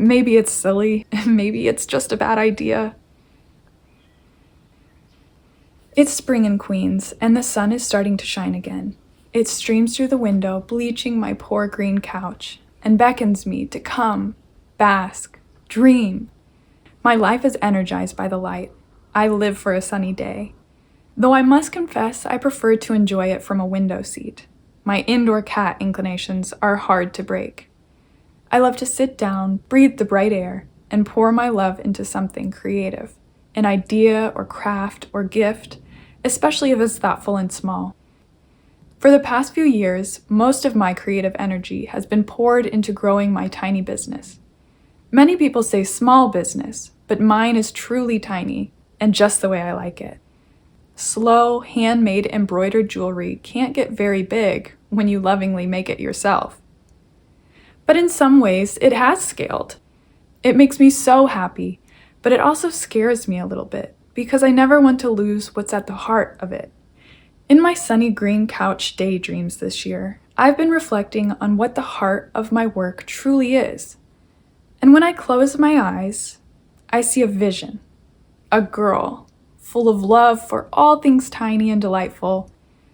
Maybe it's silly, maybe it's just a bad idea. It's spring in Queens, and the sun is starting to shine again. It streams through the window, bleaching my poor green couch, and beckons me to come, bask, dream. My life is energized by the light. I live for a sunny day. Though I must confess I prefer to enjoy it from a window seat. My indoor cat inclinations are hard to break. I love to sit down, breathe the bright air, and pour my love into something creative, an idea or craft or gift, especially if it's thoughtful and small. For the past few years, most of my creative energy has been poured into growing my tiny business. Many people say small business, but mine is truly tiny and just the way I like it. Slow, handmade embroidered jewelry can't get very big when you lovingly make it yourself. But in some ways, it has scaled. It makes me so happy, but it also scares me a little bit because I never want to lose what's at the heart of it. In my sunny green couch daydreams this year, I've been reflecting on what the heart of my work truly is. And when I close my eyes, I see a vision, a girl full of love for all things tiny and delightful,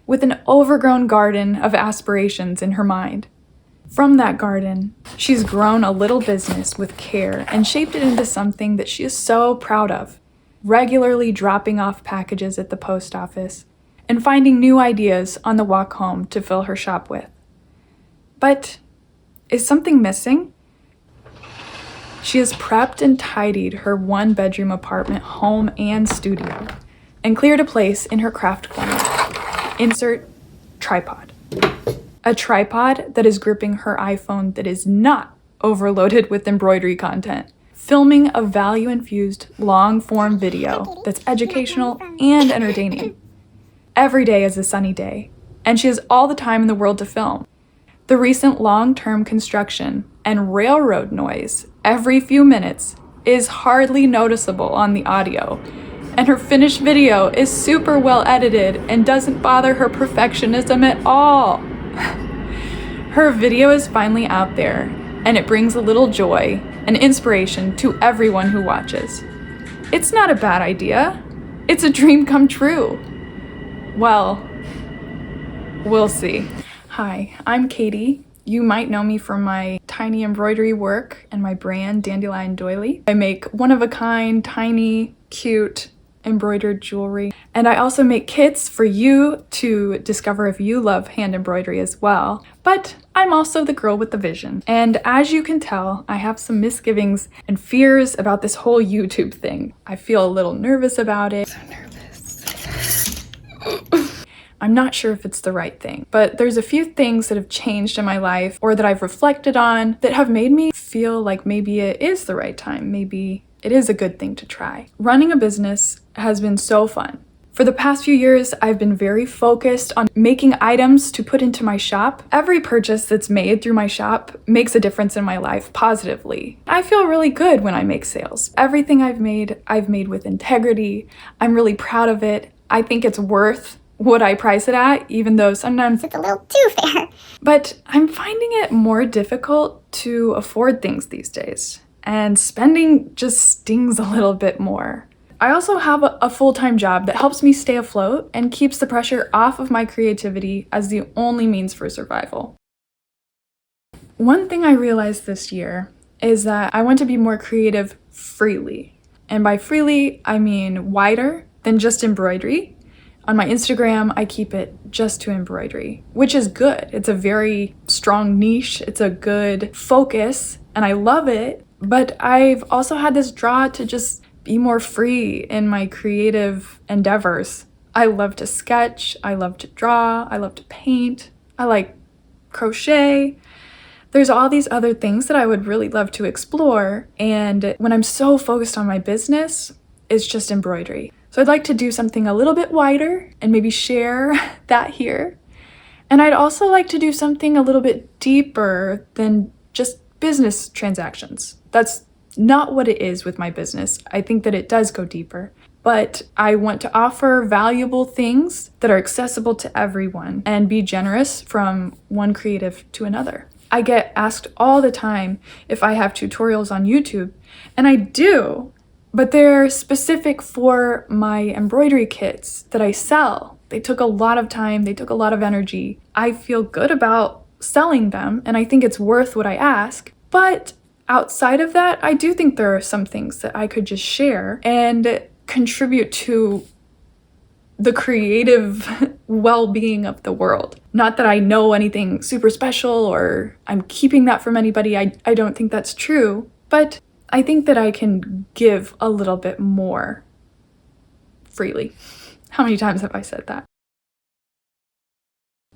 with an overgrown garden of aspirations in her mind. From that garden, she's grown a little business with care and shaped it into something that she is so proud of, regularly dropping off packages at the post office and finding new ideas on the walk home to fill her shop with. But is something missing? She has prepped and tidied her one-bedroom apartment home and studio and cleared a place in her craft corner. Insert tripod. A tripod that is gripping her iPhone that is not overloaded with embroidery content, filming a value-infused long-form video that's educational and entertaining. Every day is a sunny day, and she has all the time in the world to film. The recent long-term construction and railroad noise every few minutes is hardly noticeable on the audio, and her finished video is super well edited and doesn't bother her perfectionism at all. Her video is finally out there, and it brings a little joy and inspiration to everyone who watches. It's not a bad idea. It's a dream come true. Well, we'll see. Hi, I'm Katie. You might know me from my tiny embroidery work and my brand, Dandelion Doiley. I make one-of-a-kind, tiny, cute embroidered jewelry. And I also make kits for you to discover if you love hand embroidery as well. But I'm also the girl with the vision. And as you can tell, I have some misgivings and fears about this whole YouTube thing. I feel a little nervous about it. So nervous. I'm not sure if it's the right thing, but there's a few things that have changed in my life or that I've reflected on that have made me feel like maybe it is the right time. Maybe it is a good thing to try. Running a business has been so fun. For the past few years, I've been very focused on making items to put into my shop. Every purchase that's made through my shop makes a difference in my life positively. I feel really good when I make sales. Everything I've made with integrity. I'm really proud of it. I think it's worth what I price it at, even though sometimes it's a little too fair. But I'm finding it more difficult to afford things these days, and spending just stings a little bit more. I also have a full-time job that helps me stay afloat and keeps the pressure off of my creativity as the only means for survival. One thing I realized this year is that I want to be more creative freely. And by freely, I mean wider than just embroidery. On my Instagram, I keep it just to embroidery, which is good. It's a very strong niche. It's a good focus, and I love it. But I've also had this draw to just be more free in my creative endeavors. I love to sketch. I love to draw. I love to paint. I like crochet. There's all these other things that I would really love to explore. And when I'm so focused on my business, it's just embroidery. So I'd like to do something a little bit wider and maybe share that here. And I'd also like to do something a little bit deeper than just business transactions. That's not what it is with my business. I think that it does go deeper. But I want to offer valuable things that are accessible to everyone and be generous from one creative to another. I get asked all the time if I have tutorials on YouTube, and I do, but they're specific for my embroidery kits that I sell. They took a lot of time, they took a lot of energy. I feel good about selling them, and I think it's worth what I ask, but outside of that, I do think there are some things that I could just share and contribute to the creative well-being of the world. Not that I know anything super special or I'm keeping that from anybody. I don't think that's true, but I think that I can give a little bit more freely. How many times have I said that?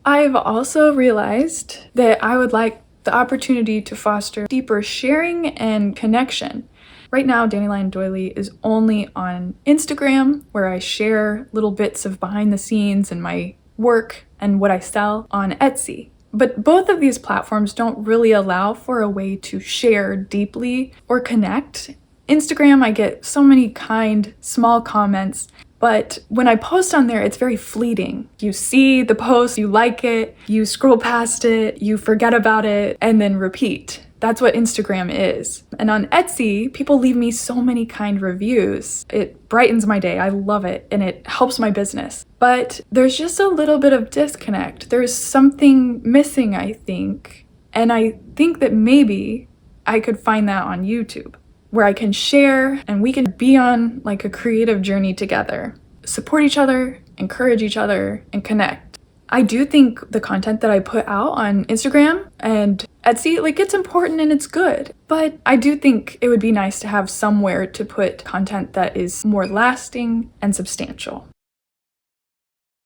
I've also realized that I would like the opportunity to foster deeper sharing and connection. Right now, Dandelion Doiley is only on Instagram, where I share little bits of behind the scenes and my work and what I sell on Etsy. But both of these platforms don't really allow for a way to share deeply or connect. Instagram, I get so many kind, small comments, but when I post on there, it's very fleeting. You see the post, you like it, you scroll past it, you forget about it, and then repeat. That's what Instagram is. And on Etsy, people leave me so many kind reviews. It brightens my day. I love it, and it helps my business. But there's just a little bit of disconnect. There's something missing, I think. And I think that maybe I could find that on YouTube, where I can share and we can be on like a creative journey together, support each other, encourage each other, and connect. I do think the content that I put out on Instagram and Etsy, like, it's important and it's good, but I do think it would be nice to have somewhere to put content that is more lasting and substantial.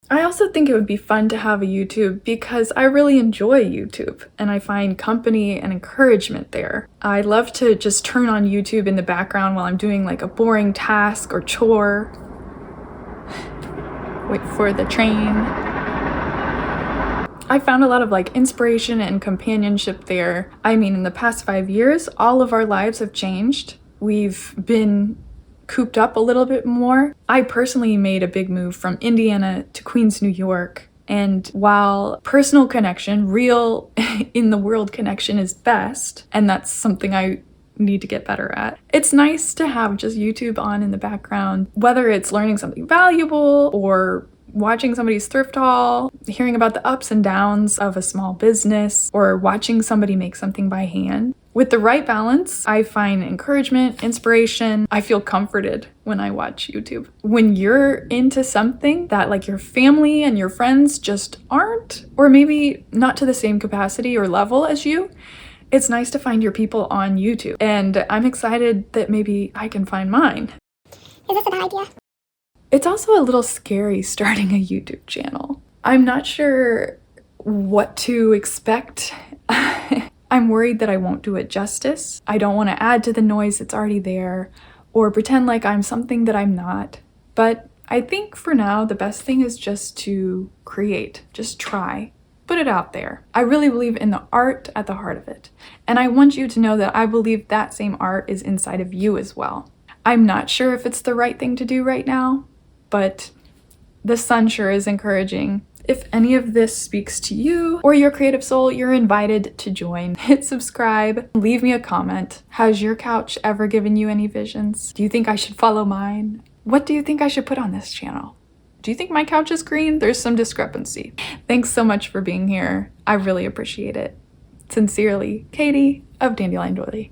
I also think it would be fun to have a YouTube because I really enjoy YouTube and I find company and encouragement there. I love to just turn on YouTube in the background while I'm doing like a boring task or chore. Wait for the train. I found a lot of like inspiration and companionship there. I mean, in the past 5 years, all of our lives have changed. We've been cooped up a little bit more. I personally made a big move from Indiana to Queens, New York. And while personal connection, real in the world connection is best, and that's something I need to get better at, it's nice to have just YouTube on in the background, whether it's learning something valuable or watching somebody's thrift haul, hearing about the ups and downs of a small business, or watching somebody make something by hand. With the right balance, I find encouragement, inspiration. I feel comforted when I watch YouTube. When you're into something that like your family and your friends just aren't, or maybe not to the same capacity or level as you, it's nice to find your people on YouTube. And I'm excited that maybe I can find mine. Is this a bad idea? It's also a little scary starting a YouTube channel. I'm not sure what to expect. I'm worried that I won't do it justice. I don't want to add to the noise that's already there or pretend like I'm something that I'm not. But I think for now, the best thing is just to create, just try, put it out there. I really believe in the art at the heart of it. And I want you to know that I believe that same art is inside of you as well. I'm not sure if it's the right thing to do right now, but the sun sure is encouraging. If any of this speaks to you or your creative soul, you're invited to join. Hit subscribe, leave me a comment. Has your couch ever given you any visions? Do you think I should follow mine? What do you think I should put on this channel? Do you think my couch is green? There's some discrepancy. Thanks so much for being here. I really appreciate it. Sincerely, Katie of Dandelion Doiley.